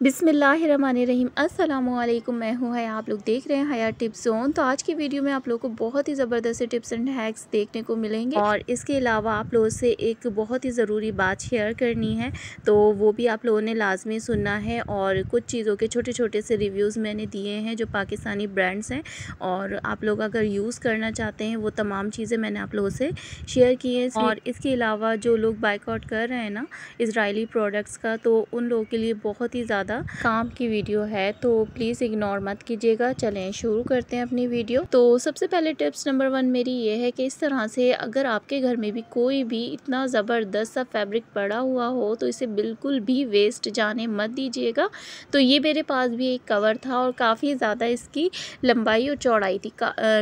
बिस्मिल्लाहिर्रहमानिर्रहीम अस्सलामुअलैकुम। मैं हूँ हया, आप लोग देख रहे हैं हया टिप्स जोन। तो आज की वीडियो में आप लोगों को बहुत ही ज़बरदस्त टिप्स एंड हैक्स देखने को मिलेंगे और इसके अलावा आप लोगों से एक बहुत ही ज़रूरी बात शेयर करनी है, तो वो भी आप लोगों ने लाजमी सुनना है। और कुछ चीज़ों के छोटे छोटे से रिव्यूज़ मैंने दिए हैं जो पाकिस्तानी ब्रांड्स हैं, और आप लोग अगर यूज़ करना चाहते हैं वो तमाम चीज़ें मैंने आप लोगों से शेयर की हैं। और इसके अलावा जो लोग बाइकआउट कर रहे हैं ना इजरायली प्रोडक्ट्स का, तो उन लोगों के लिए बहुत ही ज़्यादा काम की वीडियो है, तो प्लीज़ इग्नोर मत कीजिएगा। चलें शुरू करते हैं अपनी वीडियो। तो सबसे पहले टिप्स नंबर 1 मेरी ये है कि इस तरह से अगर आपके घर में भी कोई भी इतना ज़बरदस्त सा फैब्रिक पड़ा हुआ हो तो इसे बिल्कुल भी वेस्ट जाने मत दीजिएगा। तो ये मेरे पास भी एक कवर था और काफ़ी ज़्यादा इसकी लंबाई और चौड़ाई थी।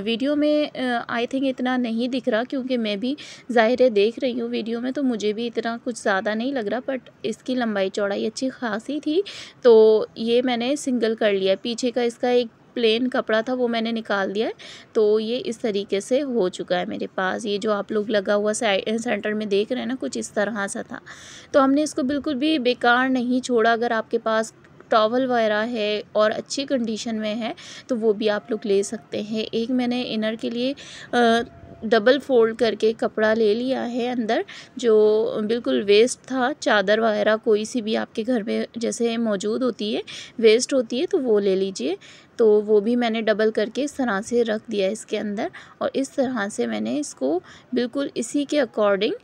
वीडियो में आई थिंक इतना नहीं दिख रहा क्योंकि मैं भी ज़ाहिर है देख रही हूँ वीडियो में, तो मुझे भी इतना कुछ ज़्यादा नहीं लग रहा, बट इसकी लंबाई चौड़ाई अच्छी खासी थी। तो ये मैंने सिंगल कर लिया। पीछे का इसका एक प्लेन कपड़ा था वो मैंने निकाल दिया है, तो ये इस तरीके से हो चुका है मेरे पास। ये जो आप लोग लगा हुआ सेंटर में देख रहे हैं ना, कुछ इस तरह सा था। तो हमने इसको बिल्कुल भी बेकार नहीं छोड़ा। अगर आपके पास टॉवल वगैरह है और अच्छी कंडीशन में है तो वो भी आप लोग ले सकते हैं। एक मैंने इनर के लिए डबल फोल्ड करके कपड़ा ले लिया है अंदर, जो बिल्कुल वेस्ट था। चादर वगैरह कोई सी भी आपके घर में जैसे मौजूद होती है, वेस्ट होती है, तो वो ले लीजिए। तो वो भी मैंने डबल करके इस तरह से रख दिया इसके अंदर, और इस तरह से मैंने इसको बिल्कुल इसी के अकॉर्डिंग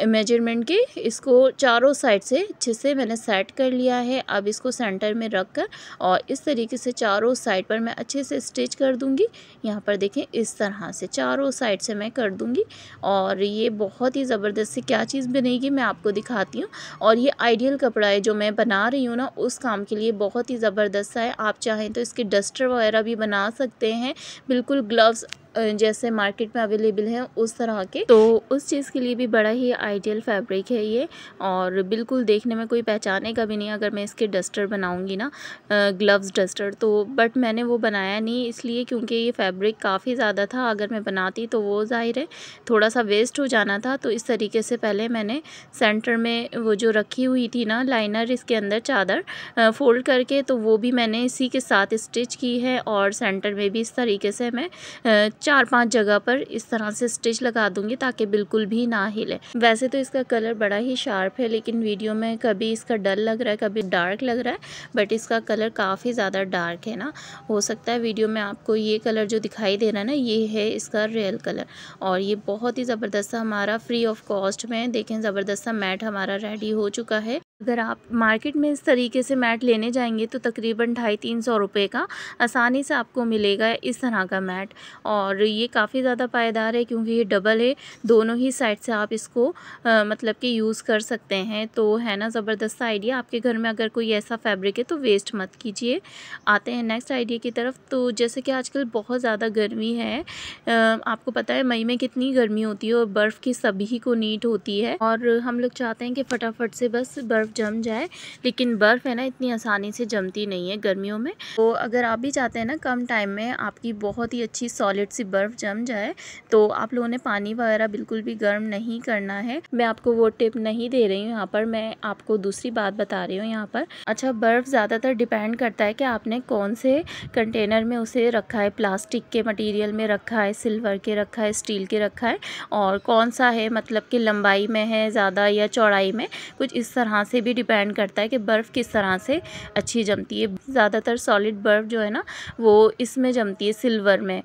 मेजरमेंट के इसको चारों साइड से अच्छे से मैंने सेट कर लिया है। अब इसको सेंटर में रख कर और इस तरीके से चारों साइड पर मैं अच्छे से स्टिच कर दूंगी। यहाँ पर देखें इस तरह से चारों साइड से मैं कर दूंगी, और ये बहुत ही ज़बरदस्त क्या चीज़ बनेगी मैं आपको दिखाती हूँ। और ये आइडियल कपड़ा है जो मैं बना रही हूँ ना, उस काम के लिए बहुत ही ज़बरदस्त है। आप चाहें तो इसके डस्टर वगैरह भी बना सकते हैं, बिल्कुल ग्लव्स जैसे मार्केट में अवेलेबल हैं उस तरह के। तो उस चीज़ के लिए भी बड़ा ही आइडियल फैब्रिक है ये, और बिल्कुल देखने में कोई पहचानेगा भी नहीं अगर मैं इसके डस्टर बनाऊंगी ना, ग्लव्स डस्टर। तो बट मैंने वो बनाया नहीं इसलिए क्योंकि ये फैब्रिक काफ़ी ज़्यादा था। अगर मैं बनाती तो वो ज़ाहिर है थोड़ा सा वेस्ट हो जाना था। तो इस तरीके से पहले मैंने सेंटर में वो जो रखी हुई थी ना लाइनर, इसके अंदर चादर फोल्ड करके, तो वो भी मैंने इसी के साथ स्टिच की है। और सेंटर में भी इस तरीके से मैं 4-5 जगह पर इस तरह से स्टिच लगा दूंगी ताकि बिल्कुल भी ना हिले। वैसे तो इसका कलर बड़ा ही शार्प है, लेकिन वीडियो में कभी इसका डल लग रहा है कभी डार्क लग रहा है, बट इसका कलर काफ़ी ज़्यादा डार्क है ना। हो सकता है वीडियो में आपको ये कलर जो दिखाई दे रहा है ना, ये है इसका रियल कलर। और ये बहुत ही ज़बरदस्त हमारा फ्री ऑफ कॉस्ट में देखें ज़बरदस्त मैट हमारा रेडी हो चुका है। अगर आप मार्केट में इस तरीके से मैट लेने जाएंगे तो तकरीबन 250-300 रुपये का आसानी से आपको मिलेगा इस तरह का मैट। और ये काफ़ी ज़्यादा पायदार है क्योंकि ये डबल है, दोनों ही साइड से आप इसको मतलब कि यूज़ कर सकते हैं। तो है ना ज़बरदस्त आइडिया। आपके घर में अगर कोई ऐसा फैब्रिक है तो वेस्ट मत कीजिए। आते हैं नेक्स्ट आइडिया की तरफ। तो जैसे कि आजकल बहुत ज़्यादा गर्मी है, आपको पता है मई में कितनी गर्मी होती है और बर्फ़ की सभी को नीड होती है, और हम लोग चाहते हैं कि फटाफट से बस बर्फ़ जम जाए, लेकिन बर्फ़ है ना इतनी आसानी से जमती नहीं है गर्मियों में। तो अगर आप भी चाहते हैं ना कम टाइम में आपकी बहुत ही अच्छी सॉलिड सी बर्फ़ जम जाए, तो आप लोगों ने पानी वगैरह बिल्कुल भी गर्म नहीं करना है। मैं आपको वो टिप नहीं दे रही हूँ यहाँ पर, मैं आपको दूसरी बात बता रही हूँ यहाँ पर। अच्छा, बर्फ़ ज़्यादातर डिपेंड करता है कि आपने कौन से कंटेनर में उसे रखा है, प्लास्टिक के मटीरियल में रखा है, सिल्वर के रखा है, स्टील के रखा है, और कौन सा है मतलब कि लंबाई में है ज़्यादा या चौड़ाई में, कुछ इस तरह से भी डिपेंड करता है कि बर्फ़ किस तरह से अच्छी जमती है। ज़्यादातर सॉलिड बर्फ़ जो है ना वो इसमें जमती है, सिल्वर में,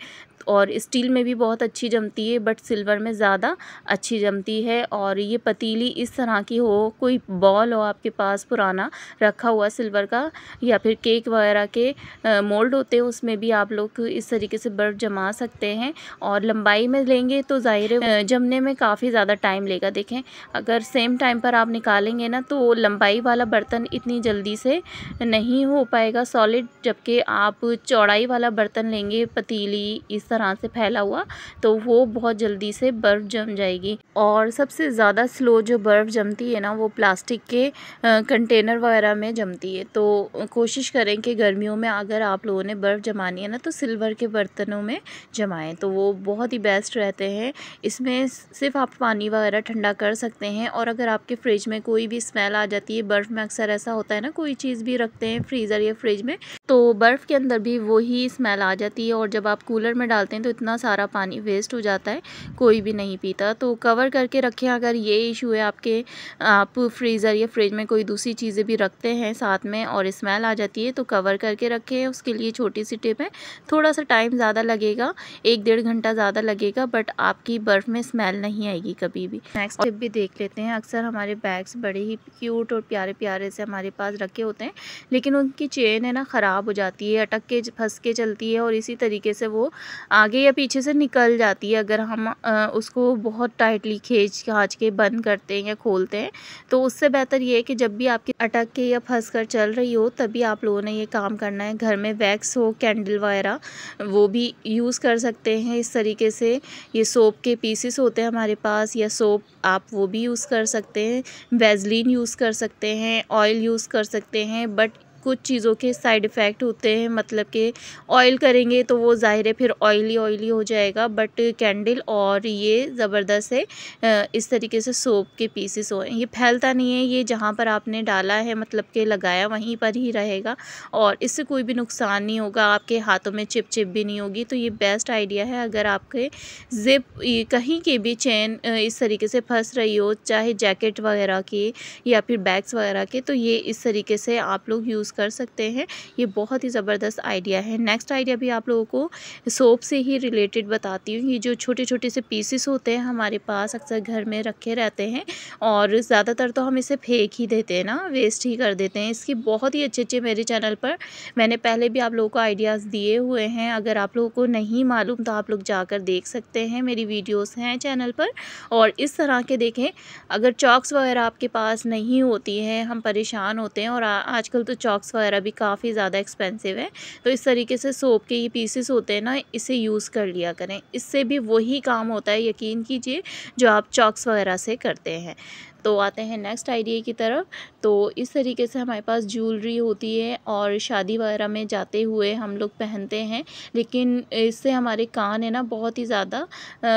और स्टील में भी बहुत अच्छी जमती है, बट सिल्वर में ज़्यादा अच्छी जमती है। और ये पतीली इस तरह की हो, कोई बॉल हो आपके पास पुराना रखा हुआ सिल्वर का, या फिर केक वगैरह के मोल्ड होते हैं उसमें भी आप लोग इस तरीके से बर्फ़ जमा सकते हैं। और लंबाई में लेंगे तो ज़ाहिर है जमने में काफ़ी ज़्यादा टाइम लेगा। देखें अगर सेम टाइम पर आप निकालेंगे ना तो लंबाई वाला बर्तन इतनी जल्दी से नहीं हो पाएगा सॉलिड, जबकि आप चौड़ाई वाला बर्तन लेंगे, पतीली इस इस तरह से फैला हुआ, तो वो बहुत जल्दी से बर्फ़ जम जाएगी। और सबसे ज़्यादा स्लो जो बर्फ़ जमती है ना, वो प्लास्टिक के कंटेनर वगैरह में जमती है। तो कोशिश करें कि गर्मियों में अगर आप लोगों ने बर्फ़ जमानी है ना, तो सिल्वर के बर्तनों में जमाएं, तो वो बहुत ही बेस्ट रहते हैं। इसमें सिर्फ आप पानी वगैरह ठंडा कर सकते हैं। और अगर आपके फ्रिज में कोई भी स्मेल आ जाती है, बर्फ़ में अक्सर ऐसा होता है ना, कोई चीज़ भी रखते हैं फ्रीज़र या फ्रिज में, तो बर्फ़ के अंदर भी वही स्मेल आ जाती है। और जब आप कूलर में डालते हैं तो इतना सारा पानी वेस्ट हो जाता है, कोई भी नहीं पीता। तो कवर करके रखें। अगर ये इशू है आपके, आप फ्रीज़र या फ्रिज में कोई दूसरी चीज़ें भी रखते हैं साथ में और स्मेल आ जाती है, तो कवर करके रखें। उसके लिए छोटी सी टिप है, थोड़ा सा टाइम ज़्यादा लगेगा, 1-1.5 घंटा ज़्यादा लगेगा, बट आपकी बर्फ़ में स्मेल नहीं आएगी कभी भी। नेक्स्ट टिप भी देख लेते हैं। अक्सर हमारे बैग्स बड़े ही क्यूट और प्यारे प्यारे से हमारे पास रखे होते हैं, लेकिन उनकी चेन है ना ख़राब हो जाती है, अटक के फंस के चलती है और इसी तरीके से वो आगे या पीछे से निकल जाती है। अगर हम उसको बहुत टाइटली खींच खाच के बंद करते हैं या खोलते हैं, तो उससे बेहतर ये है कि जब भी आपकी अटक के या फंस कर चल रही हो, तभी आप लोगों ने ये काम करना है। घर में वैक्स हो, कैंडल वगैरह, वो भी यूज़ कर सकते हैं इस तरीके से। ये सोप के पीसेस होते हैं हमारे पास, या सोप आप वो भी यूज़ कर सकते हैं। वैसलीन यूज़ कर सकते हैं, ऑयल यूज़ कर सकते हैं, बट कुछ चीज़ों के साइड इफ़ेक्ट होते हैं। मतलब कि ऑयल करेंगे तो वो ज़ाहिर है फिर ऑयली ऑयली हो जाएगा, बट कैंडल और ये ज़बरदस्त है। इस तरीके से सोप के पीसेस हो, ये फैलता नहीं है, ये जहाँ पर आपने डाला है मतलब कि लगाया वहीं पर ही रहेगा और इससे कोई भी नुकसान नहीं होगा, आपके हाथों में चिप भी नहीं होगी। तो ये बेस्ट आइडिया है। अगर आपके ज़िप कहीं की भी चेन इस तरीके से फंस रही हो, चाहे जैकेट वगैरह की या फिर बैग्स वगैरह के, तो ये इस तरीके से आप लोग यूज़ कर सकते हैं। ये बहुत ही ज़बरदस्त आइडिया है। नेक्स्ट आइडिया भी आप लोगों को सोप से ही रिलेटेड बताती हूँ। ये जो छोटे छोटे से पीसेस होते हैं हमारे पास अक्सर घर में रखे रहते हैं, और ज़्यादातर तो हम इसे फेंक ही देते हैं ना, वेस्ट ही कर देते हैं। इसकी बहुत ही अच्छे मेरे चैनल पर मैंने पहले भी आप लोगों को आइडियाज़ दिए हुए हैं। अगर आप लोगों को नहीं मालूम तो आप लोग जाकर देख सकते हैं, मेरी वीडियोस हैं चैनल पर। और इस तरह के देखें, अगर चॉक्स वगैरह आपके पास नहीं होती है, हम परेशान होते हैं, और आजकल तो चॉक्स वगैरह भी काफ़ी ज़्यादा एक्सपेंसिव है, तो इस तरीके से सोप के ये पीसेस होते हैं ना, इसे यूज़ कर लिया करें। इससे भी वही काम होता है, यकीन कीजिए, जो आप चॉक्स वगैरह से करते हैं। तो आते हैं नेक्स्ट आइडिया की तरफ। तो इस तरीके से हमारे पास ज्वेलरी होती है और शादी वगैरह में जाते हुए हम लोग पहनते हैं, लेकिन इससे हमारे कान है ना बहुत ही ज़्यादा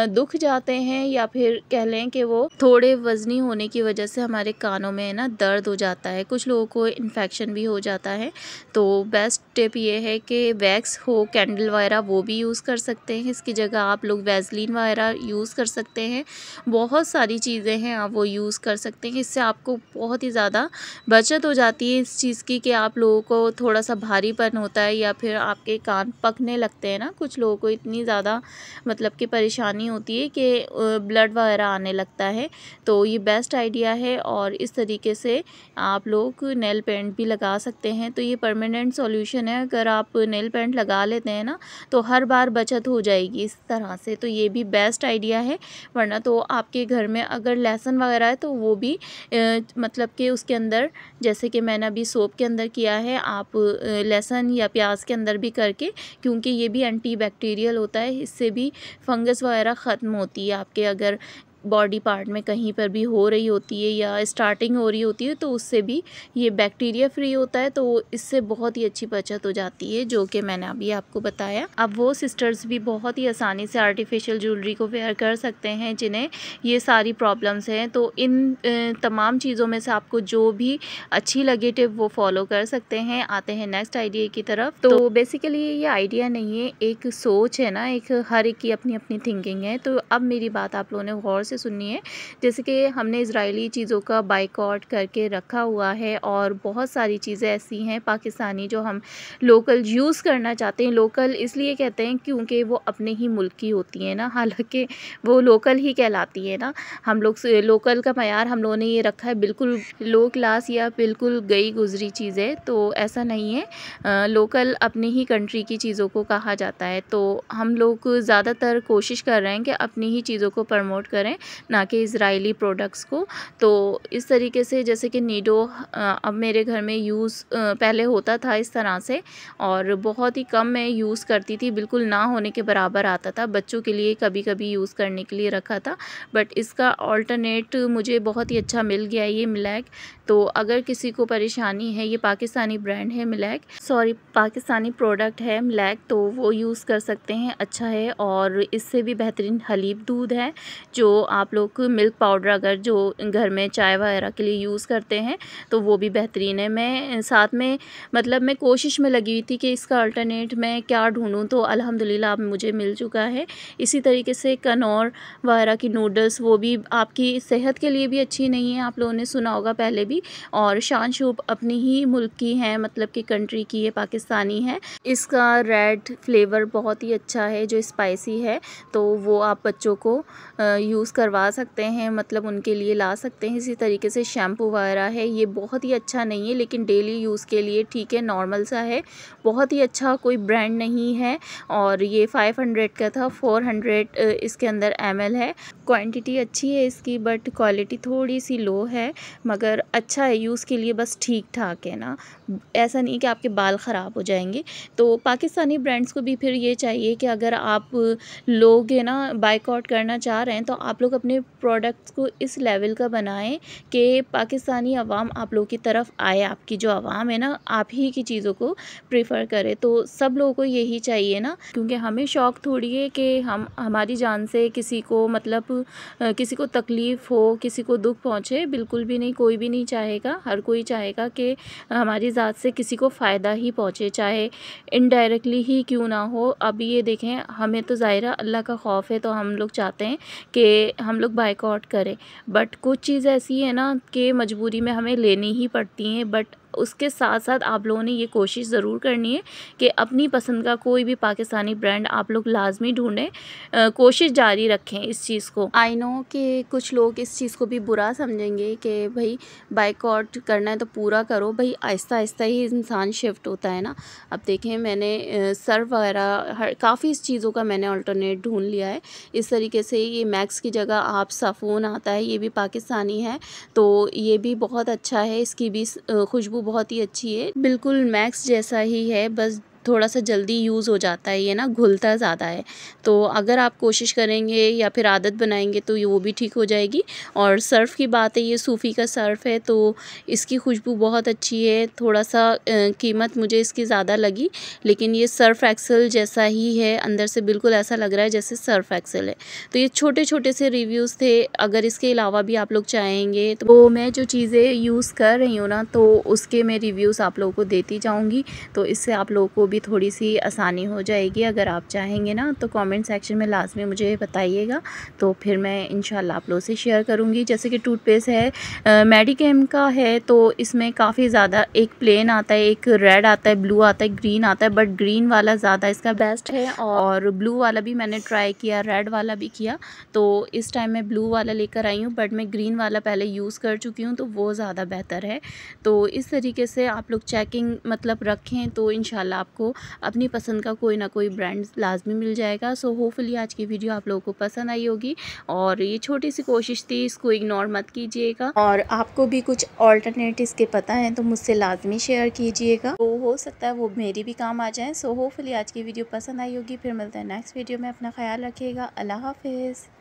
दुख जाते हैं, या फिर कह लें कि वो थोड़े वज़नी होने की वजह से हमारे कानों में है ना दर्द हो जाता है, कुछ लोगों को इन्फेक्शन भी हो जाता है। तो बेस्ट टिप ये है कि वैक्स हो, कैंडल वगैरह, वो भी यूज़ कर सकते हैं। इसकी जगह आप लोग वैसलीन वगैरह यूज़ कर सकते हैं। बहुत सारी चीज़ें हैं, आप वो यूज़ कर सकते हैं। इससे आपको बहुत ही ज़्यादा बचत हो जाती है इस चीज़ की, कि आप लोगों को थोड़ा सा भारीपन होता है या फिर आपके कान पकने लगते हैं ना, कुछ लोगों को इतनी ज़्यादा मतलब कि परेशानी होती है कि ब्लड वगैरह आने लगता है। तो ये बेस्ट आइडिया है। और इस तरीके से आप लोग नेल पेंट भी लगा सकते हैं, तो ये परमानेंट सॉल्यूशन है। अगर आप नेल पेंट लगा लेते हैं ना, तो हर बार बचत हो जाएगी इस तरह से। तो ये भी बेस्ट आइडिया है। वरना तो आपके घर में अगर लहसुन वगैरह है, तो वो भी मतलब कि उसके अंदर, जैसे कि मैंने अभी सोप के अंदर किया है, आप लहसुन या प्याज के अंदर भी करके, क्योंकि ये भी एंटी बैक्टीरियल होता है, इससे भी फंगस वगैरह ख़त्म होती है। आपके अगर बॉडी पार्ट में कहीं पर भी हो रही होती है या स्टार्टिंग हो रही होती है, तो उससे भी ये बैक्टीरिया फ्री होता है। तो इससे बहुत ही अच्छी बचत हो जाती है, जो कि मैंने अभी आपको बताया। अब वो सिस्टर्स भी बहुत ही आसानी से आर्टिफिशियल ज्वेलरी को वेयर कर सकते हैं जिन्हें ये सारी प्रॉब्लम्स हैं। तो इन तमाम चीज़ों में से आपको जो भी अच्छी लगे टिप, वो फॉलो कर सकते हैं। आते हैं नेक्स्ट आइडिया की तरफ। तो बेसिकली ये आइडिया नहीं है, एक सोच है ना, एक हर एक की अपनी अपनी थिंकिंग है। तो अब मेरी बात आप लोगों ने गौर से सुननी है। जैसे कि हमने इजरायली चीज़ों का बाइकआउट करके रखा हुआ है, और बहुत सारी चीज़ें ऐसी हैं पाकिस्तानी जो हम लोकल यूज़ करना चाहते हैं। लोकल इसलिए कहते हैं क्योंकि वो अपने ही मुल्क की होती हैं ना, हालांकि वो लोकल ही कहलाती है ना। हम लोग लोकल का मयार हम लोगों ने ये रखा है बिल्कुल लो क्लास या बिल्कुल गई गुजरी चीज़ें, तो ऐसा नहीं है। लोकल अपनी ही कंट्री की चीज़ों को कहा जाता है। तो हम लोग ज़्यादातर कोशिश कर रहे हैं कि अपनी ही चीज़ों को प्रमोट करें, ना कि इज़राइली प्रोडक्ट्स को। तो इस तरीके से जैसे कि नीडो अब मेरे घर में यूज़ पहले होता था इस तरह से, और बहुत ही कम मैं यूज़ करती थी, बिल्कुल ना होने के बराबर आता था। बच्चों के लिए कभी कभी यूज़ करने के लिए रखा था, बट इसका ऑल्टरनेट मुझे बहुत ही अच्छा मिल गया ये मिलैक। तो अगर किसी को परेशानी है, ये पाकिस्तानी ब्रांड है मिलैक, पाकिस्तानी प्रोडक्ट है मिलैक, तो वो यूज़ कर सकते हैं, अच्छा है। और इससे भी बेहतरीन हलीब दूध है, जो आप लोग मिल्क पाउडर अगर जो घर में चाय वगैरह के लिए यूज़ करते हैं तो वो भी बेहतरीन है। मैं साथ में मतलब मैं कोशिश में लगी हुई थी कि इसका अल्टरनेट मैं क्या ढूंढूं, तो अल्हम्दुलिल्लाह अब मुझे मिल चुका है। इसी तरीके से कनौर वगैरह की नूडल्स, वो भी आपकी सेहत के लिए भी अच्छी नहीं है, आप लोगों ने सुना होगा पहले भी। और शान सूप अपनी ही मुल्क की है, मतलब कि कंट्री की है, पाकिस्तानी है। इसका रेड फ्लेवर बहुत ही अच्छा है जो स्पाइसी है, तो वो आप बच्चों को यूज़ करवा सकते हैं, मतलब उनके लिए ला सकते हैं। इसी तरीके से शैम्पू वगैरह है, ये बहुत ही अच्छा नहीं है लेकिन डेली यूज़ के लिए ठीक है, नॉर्मल सा है, बहुत ही अच्छा, कोई ब्रांड नहीं है। और ये 500 का था, 400 इसके अंदर ml है। क्वांटिटी अच्छी है इसकी, बट क्वालिटी थोड़ी सी लो है, मगर अच्छा है यूज़ के लिए, बस ठीक ठाक है ना, ऐसा नहीं कि आपके बाल ख़राब हो जाएंगे। तो पाकिस्तानी ब्रांड्स को भी फिर ये चाहिए कि अगर आप लोग है ना बायकॉट करना चाह रहे हैं, तो आप लोग अपने प्रोडक्ट्स को इस लेवल का बनाएं कि पाकिस्तानी अवाम आप लोग की तरफ आए, आपकी जो अवाम है ना आप ही की चीज़ों को प्रेफर करे। तो सब लोगों को यही चाहिए ना, क्योंकि हमें शौक़ थोड़ी है कि हम हमारी जान से किसी को मतलब किसी को तकलीफ़ हो, किसी को दुख पहुँचे, बिल्कुल भी नहीं, कोई भी नहीं चाहेगा। हर कोई चाहेगा कि हमारी ज़ात से किसी को फ़ायदा ही पहुँचे, चाहे इनडायरेक्टली ही क्यों ना हो। अब ये देखें, हमें तो ज़ाहिरा अल्लाह का खौफ है, तो हम लोग चाहते हैं कि हम लोग बायकॉट करें, बट कुछ चीज़ ऐसी है ना कि मजबूरी में हमें लेनी ही पड़ती हैं। बट उसके साथ साथ आप लोगों ने ये कोशिश ज़रूर करनी है कि अपनी पसंद का कोई भी पाकिस्तानी ब्रांड आप लोग लाजमी ढूंढें, कोशिश जारी रखें इस चीज़ को। आई नो कि कुछ लोग इस चीज़ को भी बुरा समझेंगे कि भाई बायकॉट करना है तो पूरा करो, भाई आहिस्ता आहिस्ता ही इंसान शिफ्ट होता है ना। अब देखें, मैंने सर्फ वगैरह काफ़ी इस चीज़ों का मैंने अल्टरनेट ढूंढ लिया है। इस तरीके से ये मैक्स की जगह आप साफ़ून आता है, ये भी पाकिस्तानी है, तो ये भी बहुत अच्छा है, इसकी भी खुशबू बहुत ही अच्छी है, बिल्कुल मैक्स जैसा ही है, बस थोड़ा सा जल्दी यूज़ हो जाता है, ये ना घुलता ज़्यादा है। तो अगर आप कोशिश करेंगे या फिर आदत बनाएंगे तो ये वो भी ठीक हो जाएगी। और सर्फ़ की बात है, ये सूफ़ी का सर्फ़ है, तो इसकी खुशबू बहुत अच्छी है। थोड़ा सा कीमत मुझे इसकी ज़्यादा लगी, लेकिन ये सर्फ़ एक्सेल जैसा ही है, अंदर से बिल्कुल ऐसा लग रहा है जैसे सर्फ़ एक्सेल है। तो ये छोटे छोटे से रिव्यूज़ थे। अगर इसके अलावा भी आप लोग चाहेंगे तो मैं जो चीज़ें यूज़ कर रही हूँ ना, तो उसके मैं रिव्यूज़ आप लोगों को देती जाऊँगी, तो इससे आप लोगों को भी थोड़ी सी आसानी हो जाएगी। अगर आप चाहेंगे ना तो कमेंट सेक्शन में लाजमी मुझे बताइएगा, तो फिर मैं इंशाल्लाह आप लोगों से शेयर करूँगी। जैसे कि टूथपेस्ट है, मेडिकेम का है, तो इसमें काफ़ी ज़्यादा, एक प्लेन आता है, एक रेड आता है, ब्लू आता है, ग्रीन आता है, बट ग्रीन वाला ज़्यादा इसका बेस्ट है। और ब्लू वाला भी मैंने ट्राई किया, रेड वाला भी किया, तो इस टाइम मैं ब्लू वाला लेकर आई हूँ, बट मैं ग्रीन वाला पहले यूज़ कर चुकी हूँ, तो वो ज़्यादा बेहतर है। तो इस तरीके से आप लोग चेकिंग मतलब रखें, तो इंशाल्लाह आपको अपनी पसंद का कोई ना कोई ब्रांड लाजमी मिल जाएगा। सो होपफुली आज की वीडियो आप लोगों को पसंद आई होगी, और ये छोटी सी कोशिश थी, इसको इग्नोर मत कीजिएगा। और आपको भी कुछ ऑल्टरनेटिव्स के पता है तो मुझसे लाजमी शेयर कीजिएगा, तो हो सकता है वो मेरी भी काम आ जाए। सो होपफुली आज की वीडियो पसंद आई होगी। फिर मिलते हैं नेक्स्ट वीडियो में, अपना ख्याल रखिएगा। अल्लाह हाफिज़।